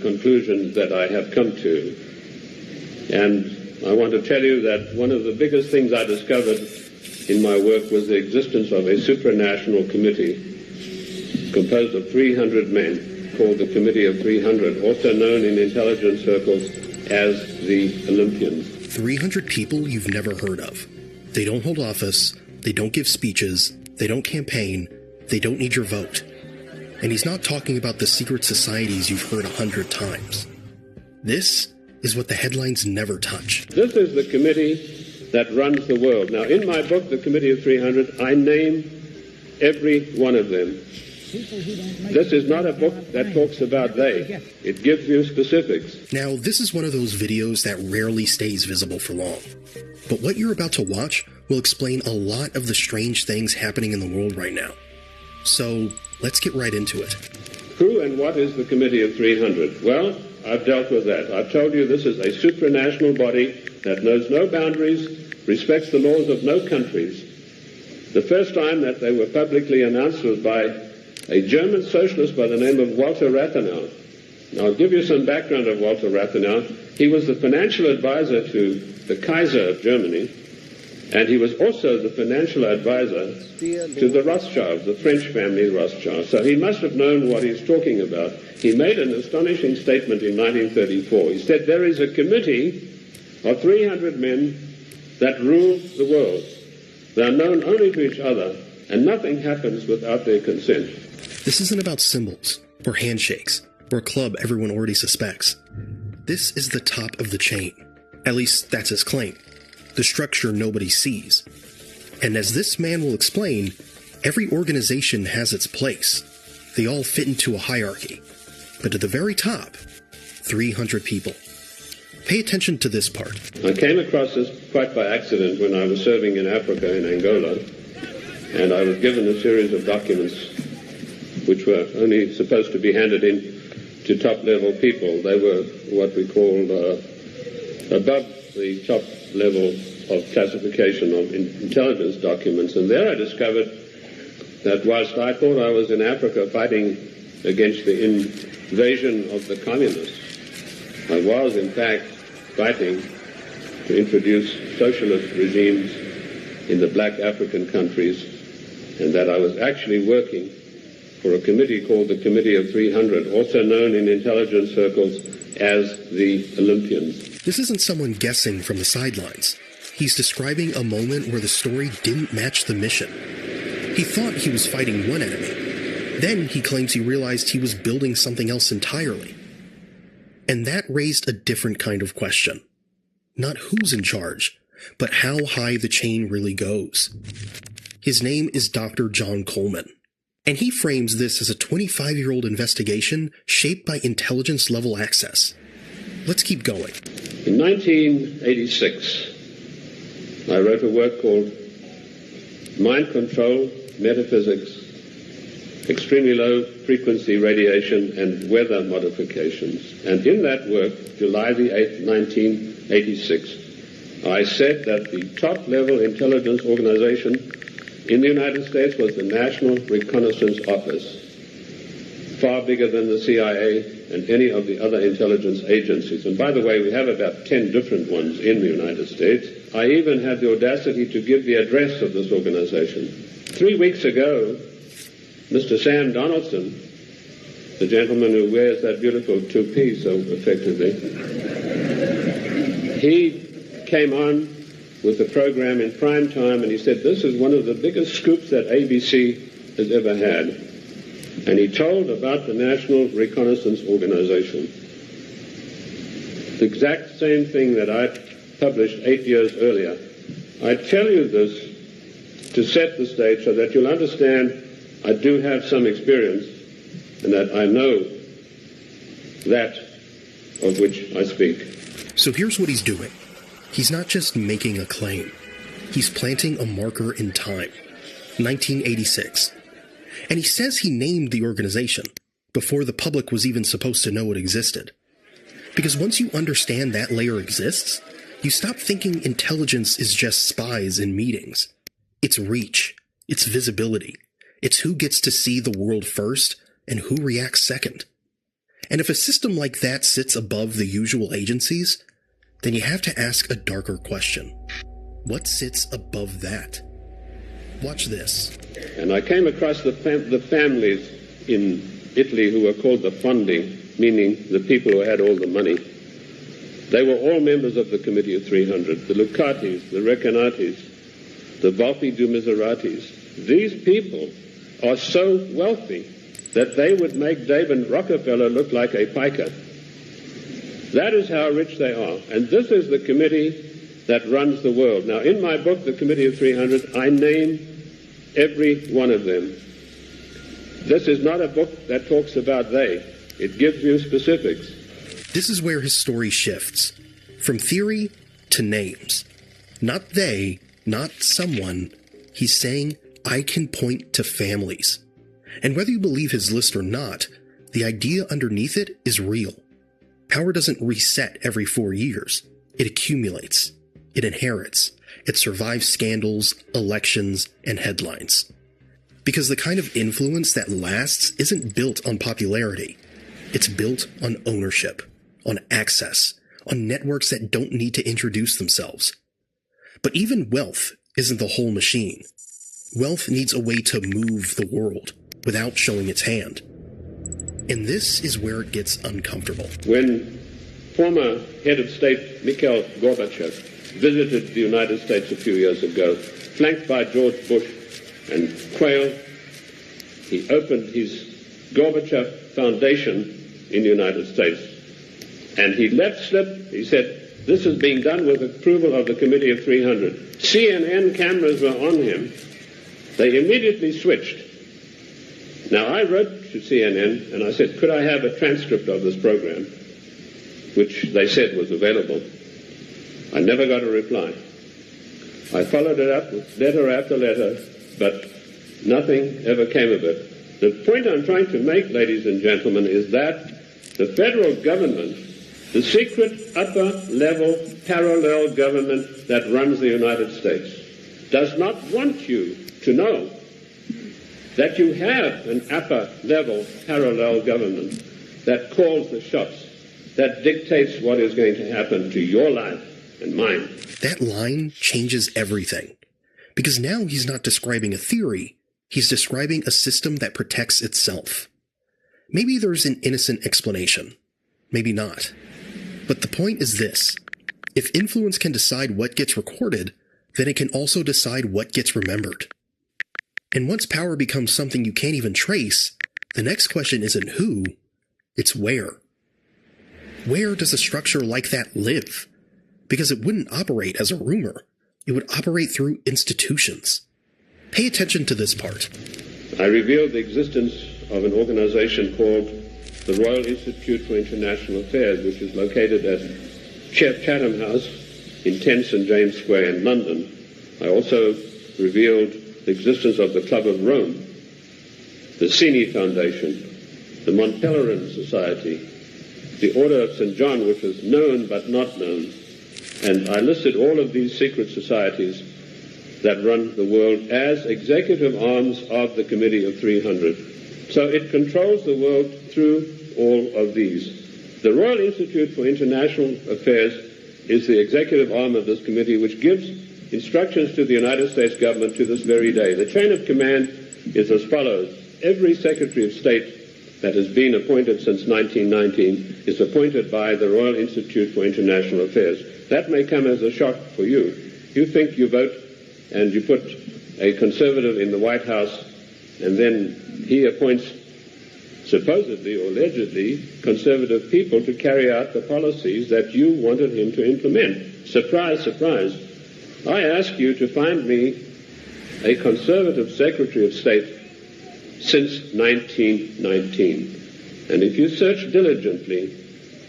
conclusions that I have come to. And I want to tell you that one of the biggest things I discovered in my work was the existence of a supranational committee composed of 300 men called the Committee of 300, also known in intelligence circles as the Olympians. 300 people you've never heard of. They don't hold office, they don't give speeches, they don't campaign, they don't need your vote. And he's not talking about the secret societies you've heard 100 times. This is what the headlines never touch. This is the committee that runs the world. Now, in my book, The Committee of 300, I name every one of them. This is not a book that talks about they. It gives you specifics. Now, this is one of those videos that rarely stays visible for long. But what you're about to watch will explain a lot of the strange things happening in the world right now. So, let's get right into it. Who and what is the Committee of 300? Well, I've dealt with that. I've told you this is a supranational body that knows no boundaries, respects the laws of no countries. The first time that they were publicly announced was by a German socialist by the name of Walter Rathenau. Now, I'll give you some background of Walter Rathenau. He was the financial advisor to the Kaiser of Germany, and he was also the financial advisor to the Rothschilds, the French family Rothschild. So he must have known what he's talking about. He made an astonishing statement in 1934. He said, there is a committee of 300 men that rule the world. They are known only to each other, and nothing happens without their consent. This isn't about symbols, or handshakes, or a club everyone already suspects. This is the top of the chain. At least that's his claim. The structure nobody sees. And as this man will explain, every organization has its place. They all fit into a hierarchy. But at the very top, 300 people. Pay attention to this part. I came across this quite by accident when I was serving in Africa, in Angola, and I was given a series of documents which were only supposed to be handed in to top-level people. They were what we called above the top level of classification of intelligence documents. And there I discovered that whilst I thought I was in Africa fighting against the invasion of the communists, I was in fact fighting to introduce socialist regimes in the black African countries, and that I was actually working for a committee called the Committee of 300, also known in intelligence circles as the Olympians. This isn't someone guessing from the sidelines. He's describing a moment where the story didn't match the mission. He thought he was fighting one enemy. Then he claims he realized he was building something else entirely. And that raised a different kind of question. Not who's in charge, but how high the chain really goes. His name is Dr. John Coleman. And he frames this as a 25-year-old investigation shaped by intelligence-level access. Let's keep going. In 1986, I wrote a work called Mind Control, Metaphysics, Extremely Low Frequency Radiation, and Weather Modifications. And in that work, July the 8th, 1986, I said that the top-level intelligence organization in the United States was the National Reconnaissance Office, far bigger than the CIA and any of the other intelligence agencies. And by the way, we have about 10 different ones in the United States. I even had the audacity to give the address of this organization. 3 weeks ago, Mr. Sam Donaldson, the gentleman who wears that beautiful toupee so effectively, he came on with the program in prime time, and he said, this is one of the biggest scoops that ABC has ever had. And he told about the National Reconnaissance Organization. The exact same thing that I published 8 years earlier. I tell you this to set the stage so that you'll understand I do have some experience and that I know that of which I speak. So here's what he's doing. He's not just making a claim. He's planting a marker in time. 1986. And he says he named the organization before the public was even supposed to know it existed. Because once you understand that layer exists, you stop thinking intelligence is just spies in meetings. It's reach. It's visibility. It's who gets to see the world first and who reacts second. And if a system like that sits above the usual agencies, then you have to ask a darker question. What sits above that? Watch this. And I came across the families in Italy who were called the Fondi, meaning the people who had all the money. They were all members of the Committee of 300, the Lucatis, the Recanatis, the Volpi du Miseratis. These people are so wealthy that they would make David Rockefeller look like a piker. That is how rich they are. And this is the committee that runs the world. Now, in my book, The Committee of 300, I name every one of them. This is not a book that talks about they. It gives you specifics. This is where his story shifts, from theory to names. Not they, not someone. He's saying, I can point to families. And whether you believe his list or not, the idea underneath it is real. Power doesn't reset every 4 years. It accumulates. It inherits. It survives scandals, elections, and headlines. Because the kind of influence that lasts isn't built on popularity. It's built on ownership, on access, on networks that don't need to introduce themselves. But even wealth isn't the whole machine. Wealth needs a way to move the world without showing its hand. And this is where it gets uncomfortable. When former head of state Mikhail Gorbachev visited the United States a few years ago, flanked by George Bush and Quayle, he opened his Gorbachev Foundation in the United States. And he let slip, he said, this is being done with approval of the Committee of 300. CNN cameras were on him. They immediately switched. Now, I wrote to CNN and I said, could I have a transcript of this program, which they said was available. I never got a reply. I followed it up with letter after letter, but nothing ever came of it. The point I'm trying to make, ladies and gentlemen, is that the federal government, the secret upper-level parallel government that runs the United States, does not want you to know that you have an upper-level parallel government that calls the shots, that dictates what is going to happen to your life and mine. That line changes everything. Because now he's not describing a theory, he's describing a system that protects itself. Maybe there's an innocent explanation. Maybe not. But the point is this. If influence can decide what gets recorded, then it can also decide what gets remembered. And once power becomes something you can't even trace, the next question isn't who, it's where. Where does a structure like that live? Because it wouldn't operate as a rumor. It would operate through institutions. Pay attention to this part. I revealed the existence of an organization called the Royal Institute for International Affairs, which is located at Chatham House in 10 St. James Square in London. I also revealed the existence of the Club of Rome, the Cini Foundation, the Mont Pelerin Society, the Order of St. John, which was known but not known. And I listed all of these secret societies that run the world as executive arms of the Committee of 300. So it controls the world through all of these. The Royal Institute for International Affairs is the executive arm of this committee, which gives instructions to the United States government to this very day. The chain of command is as follows. Every Secretary of State that has been appointed since 1919 is appointed by the Royal Institute for International Affairs. That may come as a shock for you. You think you vote and you put a conservative in the White House, and then he appoints supposedly or allegedly conservative people to carry out the policies that you wanted him to implement. Surprise, surprise. I ask you to find me a conservative Secretary of State since 1919. And if you search diligently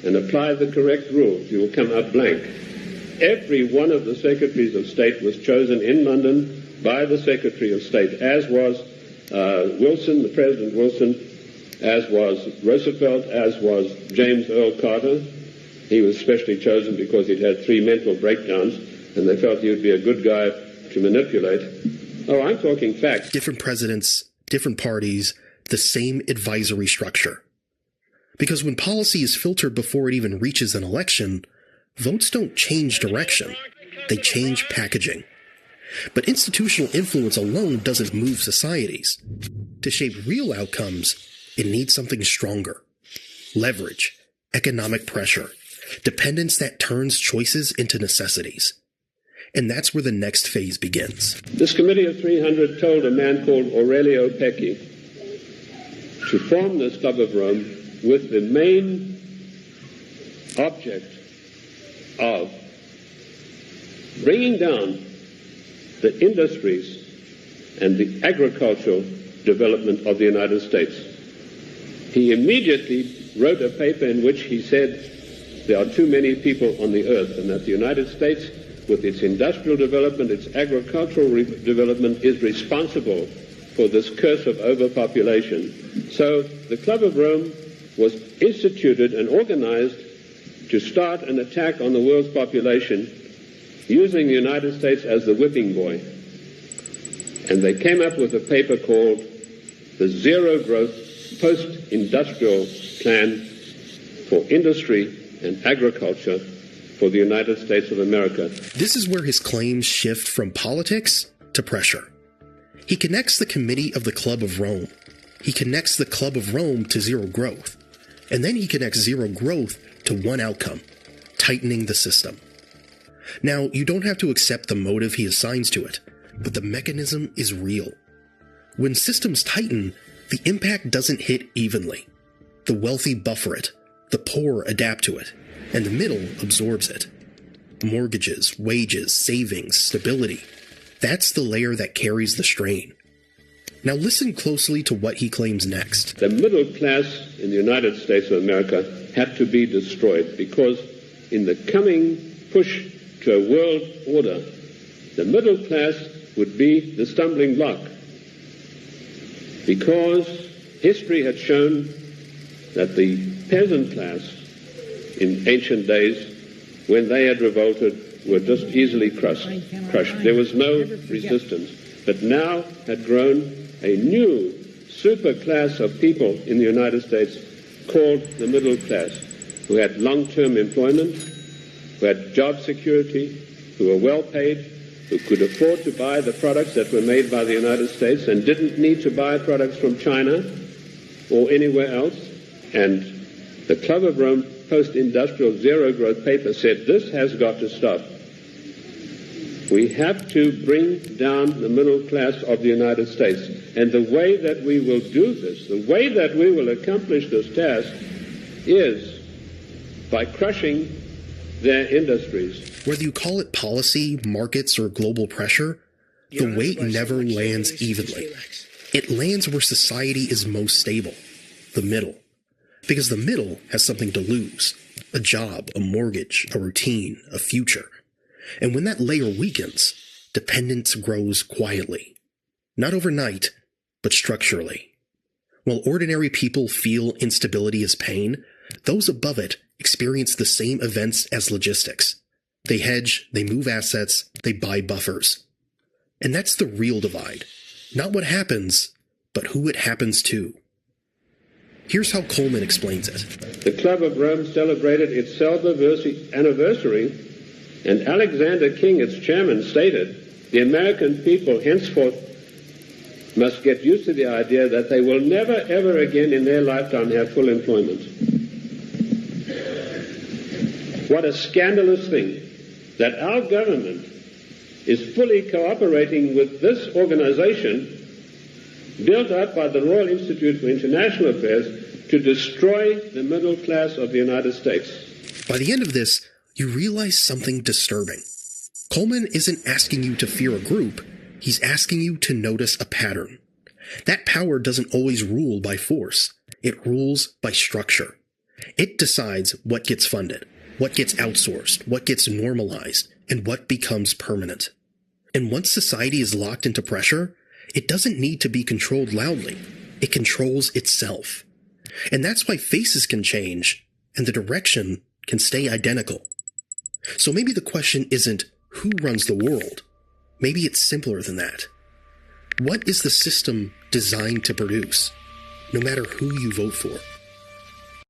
and apply the correct rules, you will come up blank. Every one of the Secretaries of State was chosen in London by the Secretary of State, as was Wilson, the President Wilson, as was Roosevelt, as was James Earl Carter. He was specially chosen because he'd had 3 mental breakdowns, and they felt he would be a good guy to manipulate. Oh, I'm talking facts. Different presidents, different parties, the same advisory structure. Because when policy is filtered before it even reaches an election, votes don't change direction. They change packaging. But institutional influence alone doesn't move societies. To shape real outcomes, it needs something stronger. Leverage, economic pressure, dependence that turns choices into necessities. And that's where the next phase begins. This committee of 300 told a man called Aurelio Pecci to form this Club of Rome with the main object of bringing down the industries and the agricultural development of the United States. He immediately wrote a paper in which he said there are too many people on the earth and that the United States, with its industrial development, its agricultural development, is responsible for this curse of overpopulation. So the Club of Rome was instituted and organized to start an attack on the world's population using the United States as the whipping boy. And they came up with a paper called the Zero Growth Post-Industrial Plan for Industry and Agriculture for the United States of America. This is where his claims shift from politics to pressure. He connects the committee of the Club of Rome. He connects the Club of Rome to zero growth. And then he connects zero growth to one outcome: tightening the system. Now, you don't have to accept the motive he assigns to it, but the mechanism is real. When systems tighten, the impact doesn't hit evenly. The wealthy buffer it, the poor adapt to it, and the middle absorbs it. Mortgages, wages, savings, stability. That's the layer that carries the strain. Now listen closely to what he claims next. The middle class in the United States of America had to be destroyed because in the coming push to a world order, the middle class would be the stumbling block. Because history had shown that the peasant class in ancient days, when they had revolted, were just easily crushed. There was no resistance. But now had grown a new super class of people in the United States called the middle class, who had long-term employment, who had job security, who were well paid, who could afford to buy the products that were made by the United States and didn't need to buy products from China or anywhere else. And the Club of Rome post-industrial zero-growth paper said this has got to stop. We have to bring down the middle class of the United States. And the way that we will do this, the way that we will accomplish this task is by crushing their industries. Whether you call it policy, markets, or global pressure, the weight never lands evenly. It lands where society is most stable, the middle. Because the middle has something to lose: a job, a mortgage, a routine, a future. And when that layer weakens, dependence grows quietly. Not overnight, but structurally. While ordinary people feel instability as pain, those above it experience the same events as logistics. They hedge, they move assets, they buy buffers. And that's the real divide. Not what happens, but who it happens to. Here's how Coleman explains it. The Club of Rome celebrated its anniversary, and Alexander King, its chairman, stated, the American people henceforth must get used to the idea that they will never, ever again in their lifetime have full employment. What a scandalous thing that our government is fully cooperating with this organization built up by the Royal Institute for International Affairs to destroy the middle class of the United States. By the end of this, you realize something disturbing. Coleman isn't asking you to fear a group, he's asking you to notice a pattern. That power doesn't always rule by force. It rules by structure. It decides what gets funded, what gets outsourced, what gets normalized, and what becomes permanent. And once society is locked into pressure, it doesn't need to be controlled loudly. It controls itself. And that's why faces can change, and the direction can stay identical. So maybe the question isn't who runs the world. Maybe it's simpler than that. What is the system designed to produce, no matter who you vote for?